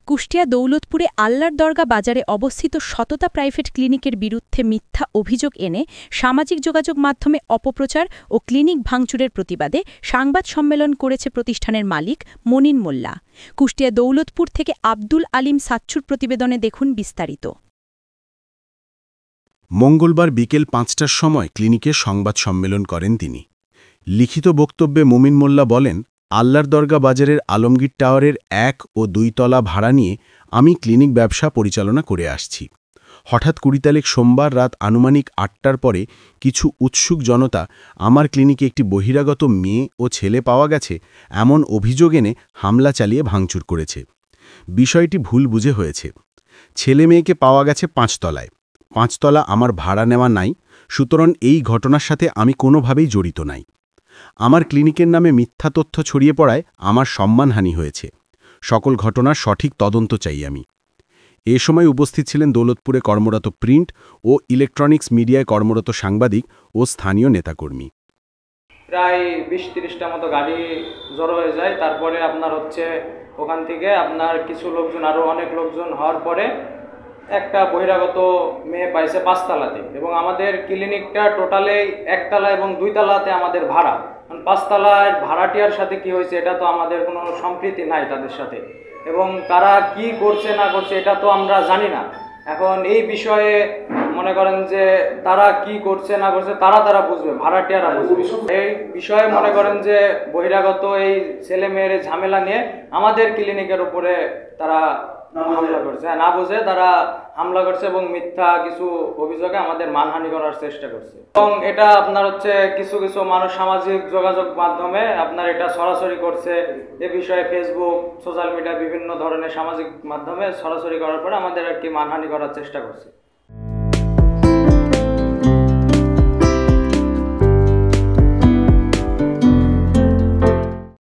কুষ্টিয়া দৌলতপুরে আল্লার দরগা বাজারে অবস্থিত সততা প্রাইভেট ক্লিনিকের বিরুদ্ধে মিথ্যা অভিযোগ এনে সামাজিক যোগাযোগ মাধ্যমে অপপ্রচার ও ক্লিনিক ভাঙচুরের প্রতিবাদে সংবাদ সম্মেলন করেছে প্রতিষ্ঠানের মালিক মনিন মোল্লা। কুষ্টিয়া দৌলতপুর থেকে আব্দুল আলিম সাচ্চুর প্রতিবেদনে দেখুন বিস্তারিত। মঙ্গলবার বিকেল ৫টার সময় ক্লিনিকে সংবাদ সম্মেলন করেন তিনি। লিখিত বক্তব্যে মমিন মোল্লা বলেন, আল্লার দরগা বাজারের আলমগীর টাওয়ারের ১ ও ২ তলা ভাড়া নিয়ে আমি ক্লিনিক ব্যবসা পরিচালনা করে আসছি। হঠাৎ ২০ তারিখ সোমবার রাত আনুমানিক ৮টার পরে কিছু উৎসুক জনতা আমার ক্লিনিকে একটি বহিরাগত মেয়ে ও ছেলে পাওয়া গেছে এমন অভিযোগ এনে হামলা চালিয়ে ভাঙচুর করেছে। বিষয়টি ভুল বুঝে হয়েছে। ছেলে মেয়েকে পাওয়া গেছে ৫ তলায়। ৫ তলা আমার ভাড়া নেওয়া নাই, সুতরাং এই ঘটনার সাথে আমি কোনোভাবেই জড়িত নাই। আমার ক্লিনিকের নামে মিথ্যা তথ্য ছড়িয়ে পড়ায় আমার সম্মানহানি হয়েছে। সকল ঘটনার সঠিক তদন্ত চাই আমি। এ সময় উপস্থিত ছিলেন দৌলতপুরে কর্মরত প্রিন্ট ও ইলেকট্রনিক্স মিডিয়ায় কর্মরত সাংবাদিক ও স্থানীয় নেতাকর্মী। প্রায় ২০-৩০টা মতো গাড়ি জড়ো হয়ে যায়। তারপরে আপনার ওখান থেকে আপনার কিছু লোকজন, আরও অনেক লোকজন হওয়ার পরে একটা বহিরাগত মেয়ে পাইছে ৫ তলাতে, এবং আমাদের ক্লিনিকটা টোটালে ১ তলা এবং ২ তলাতে আমাদের ভাড়া। ৫ তলার ভাড়াটিয়ার সাথে কি হয়েছে এটা তো আমাদের কোনো সম্প্রীতি নাই তাদের সাথে, এবং তারা কি করছে না করছে এটা তো আমরা জানি না। এখন এই বিষয়ে মনে করেন যে তারা কি করছে না করছে তারা বুঝবে, ভাড়াটিয়ারা বুঝবে। এই বিষয়ে মনে করেন যে বহিরাগত এই ছেলে মেয়ের ঝামেলা নিয়ে আমাদের ক্লিনিকের উপরে তারা হামলা করছে, না বুঝে তারা হামলা করছে এবং মিথ্যা কিছু অভিযোগে আমাদের মানহানি করার চেষ্টা করছে। এবং এটা আপনার কিছু কিছু মানুষ সামাজিক যোগাযোগ মাধ্যমে আপনার এটা সরাসরি করছে। এ বিষয়ে ফেসবুক, সোশ্যাল মিডিয়া, বিভিন্ন ধরনের সামাজিক মাধ্যমে সরাসরি করার পরে আমাদের আর কি মানহানি করার চেষ্টা করছে।